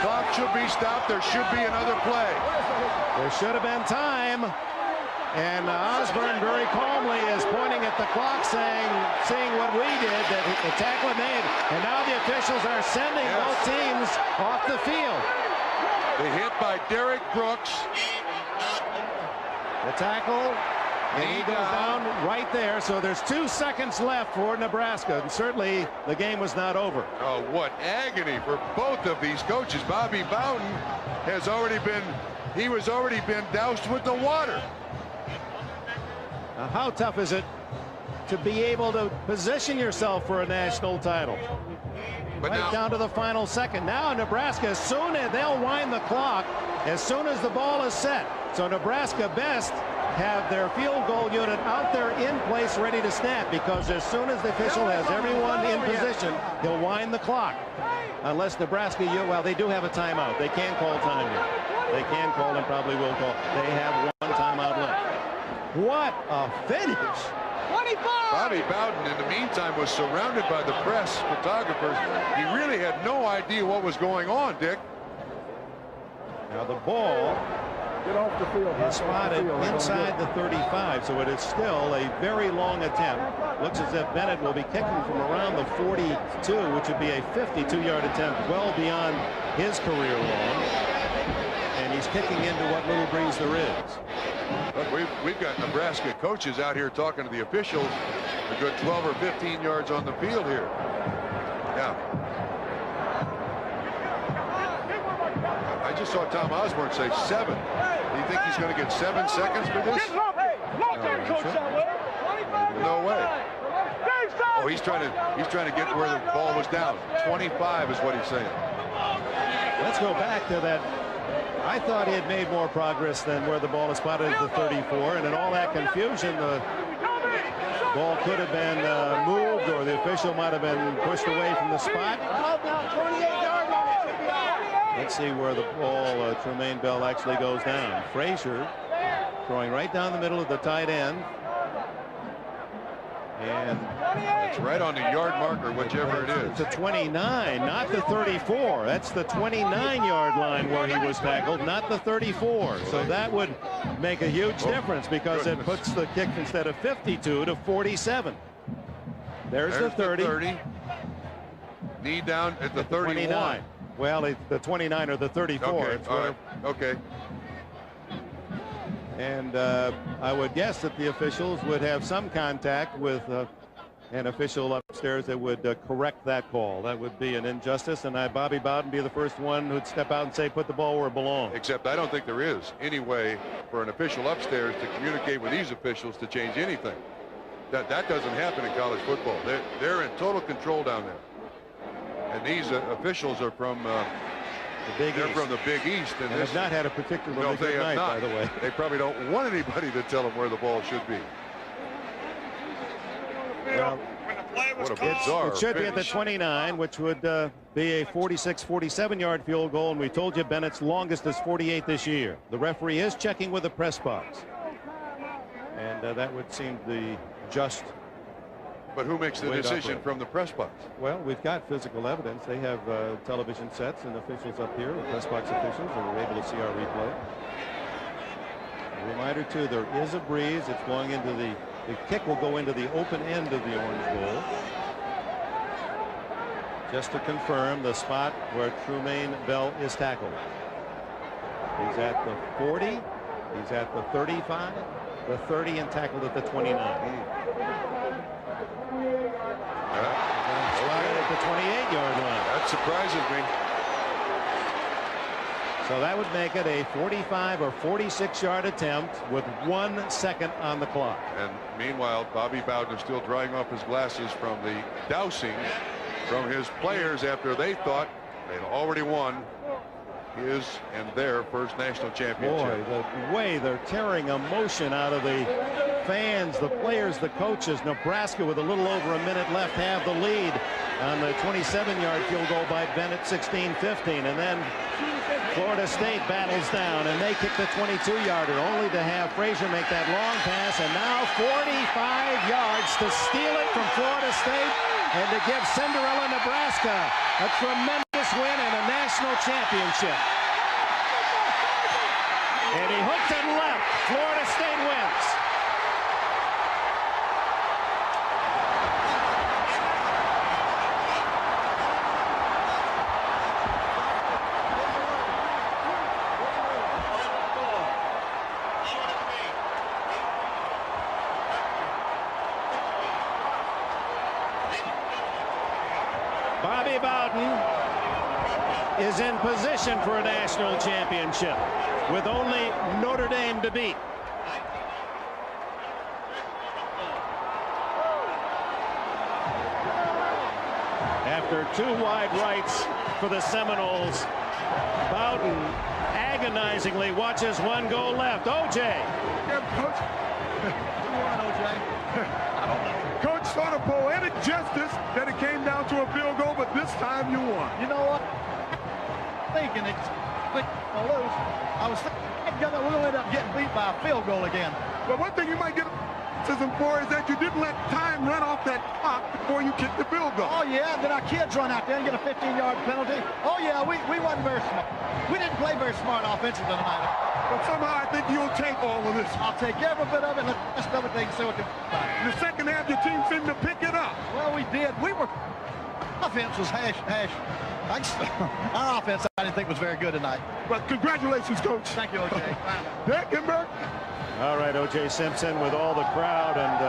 Clock should be stopped. There should be another play. There should have been time. And Osborne very calmly is pointing at the clock, seeing what we did, that the tackle made. And now the officials are sending both teams off the field. The hit by Derek Brooks. The tackle, and he goes down right there. So there's 2 seconds left for Nebraska, and certainly the game was not over. Oh, what agony for both of these coaches. Bobby Bowden has already been doused with the water. Now, how tough is it to be able to position yourself for a national title? But right now, down to the final second. Now Nebraska, as soon as they'll wind the clock, as soon as the ball is set. So Nebraska best have their field goal unit out there in place ready to snap, because as soon as the official has everyone in position, he'll wind the clock. Unless Nebraska, well, they do have a timeout. They can call time here. They can call and probably will call. They have one timeout left. What a finish. 25! Bobby Bowden, in the meantime, was surrounded by the press photographers. He really had no idea what was going on, Dick. Now the ball is spotted inside the 35, so it is still a very long attempt. Looks as if Bennett will be kicking from around the 42, which would be a 52-yard attempt, well beyond his career long. And he's kicking into what little breeze there is. Look, we've got Nebraska coaches out here talking to the officials. A good 12 or 15 yards on the field here. Yeah. I just saw Tom Osborne say 7. Do you think he's going to get 7 seconds for this? No way. Oh, he's trying to get where the ball was down. 25 is what he's saying. Let's go back to that. I thought he had made more progress than where the ball is spotted at the 34, and in all that confusion, the ball could have been moved, or the official might have been pushed away from the spot. Let's see where the ball, Tremaine Bell, actually goes down. Frazier throwing right down the middle of the tight end. And it's right on the yard marker, whichever it is. The 29, not the 34. That's the 29-yard line where he was tackled, not the 34. So that would make a huge difference, because it puts the kick, instead of 52, to 47. There's the 30. Knee down at the 31. 29. Well, the 29 or the 34. Okay, all right. Okay. And I would guess that the officials would have some contact with an official upstairs that would correct that call. That would be an injustice, and Bobby Bowden be the first one who'd step out and say, put the ball where it belongs. Except I don't think there is any way for an official upstairs to communicate with these officials to change anything. That doesn't happen in college football. They're in total control down there. And these officials are from They're from the Big East, and have not had a particularly good night, by the way. They probably don't want anybody to tell them where the ball should be. What a bizarre It should be at the finish. 29, which would be a 46, 47-yard field goal. And we told you Bennett's longest is 48 this year. The referee is checking with the press box. And that would seem the just. But who makes the decision from the press box? Well, we've got physical evidence. They have television sets and officials up here, press box officials, and we're able to see our replay. A reminder, too, there is a breeze. It's blowing into the kick will go into the open end of the Orange Bowl. Just to confirm the spot where Trumaine Bell is tackled. He's at the 40. He's at the 35, the 30, and tackled at the 29. Spotted at the 28-yard line. That surprises me. So that would make it a 45 or 46-yard attempt with 1 second on the clock. And meanwhile, Bobby Bowden is still drying off his glasses from the dousing from his players after they thought they'd already won his and their first national championship. Boy, the way they're tearing emotion out of the fans, the players, the coaches. Nebraska, with a little over a minute left, have the lead on the 27-yard field goal by Bennett, 16-15. And then Florida State battles down, and they kick the 22-yarder, only to have Frazier make that long pass, and now 45 yards to steal it from Florida State and to give Cinderella Nebraska a tremendous win and a national championship. And he hooked it left. Florida State wins. Bobby Bowden is in position for a national championship with only Notre Dame to beat. After 2 wide rights for the Seminoles, Bowden agonizingly watches one go left. O.J. Yeah, Coach. Coach saw the poetic justice that it came down to a field goal, but this time you won. You know what? Thinking it's lose. I was thinking we'll end up getting beat by a field goal again. But one thing you might get criticism for is that you didn't let time run off that clock before you kicked the field goal. Oh yeah, then our kids run out there and get a 15-yard penalty. Oh yeah, we wasn't very smart. We didn't play very smart offensively tonight. But somehow I think you'll take all of this. I'll take every bit of it and the rest of it they can see what they can. In the second half, your team seemed to pick it up. Well, we did. We were. Offense was hash. Our offense, I didn't think was very good tonight. But congratulations, Coach. Thank you, O.J. Deckenberg. All right, O.J. Simpson with all the crowd and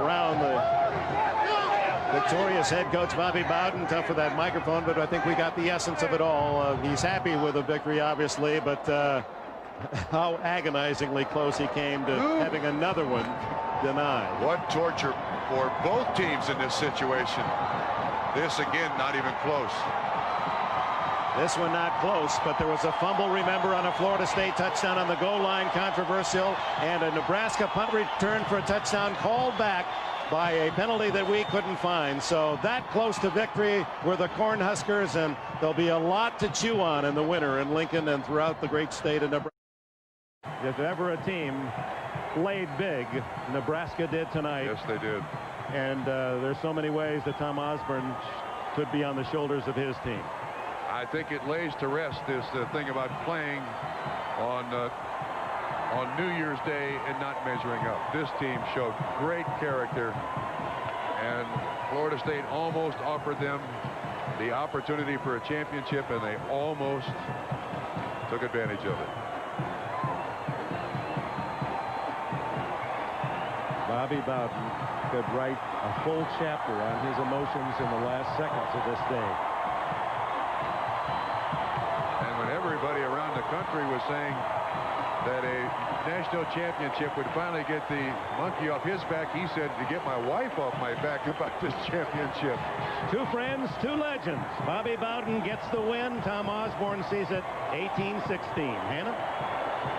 around the victorious head coach Bobby Bowden. Tough for that microphone, but I think we got the essence of it all. He's happy with the victory, obviously, but how agonizingly close he came to having another one denied. What torture for both teams in this situation. This again, not even close. This one not close, but there was a fumble, remember, on a Florida State touchdown on the goal line, controversial, and a Nebraska punt return for a touchdown called back by a penalty that we couldn't find. So that close to victory were the Cornhuskers, and there'll be a lot to chew on in the winter in Lincoln and throughout the great state of Nebraska. If ever a team played big, Nebraska did tonight. Yes, they did. And there's so many ways that Tom Osborne could be on the shoulders of his team. I think it lays to rest this thing about playing on New Year's Day and not measuring up. This team showed great character, and Florida State almost offered them the opportunity for a championship, and they almost took advantage of it. Bobby Bowden could write a full chapter on his emotions in the last seconds of this day. And when everybody around the country was saying that a national championship would finally get the monkey off his back, he said, to get my wife off my back about this championship. Two friends, two legends. Bobby Bowden gets the win. Tom Osborne sees it 18-16. Hannah?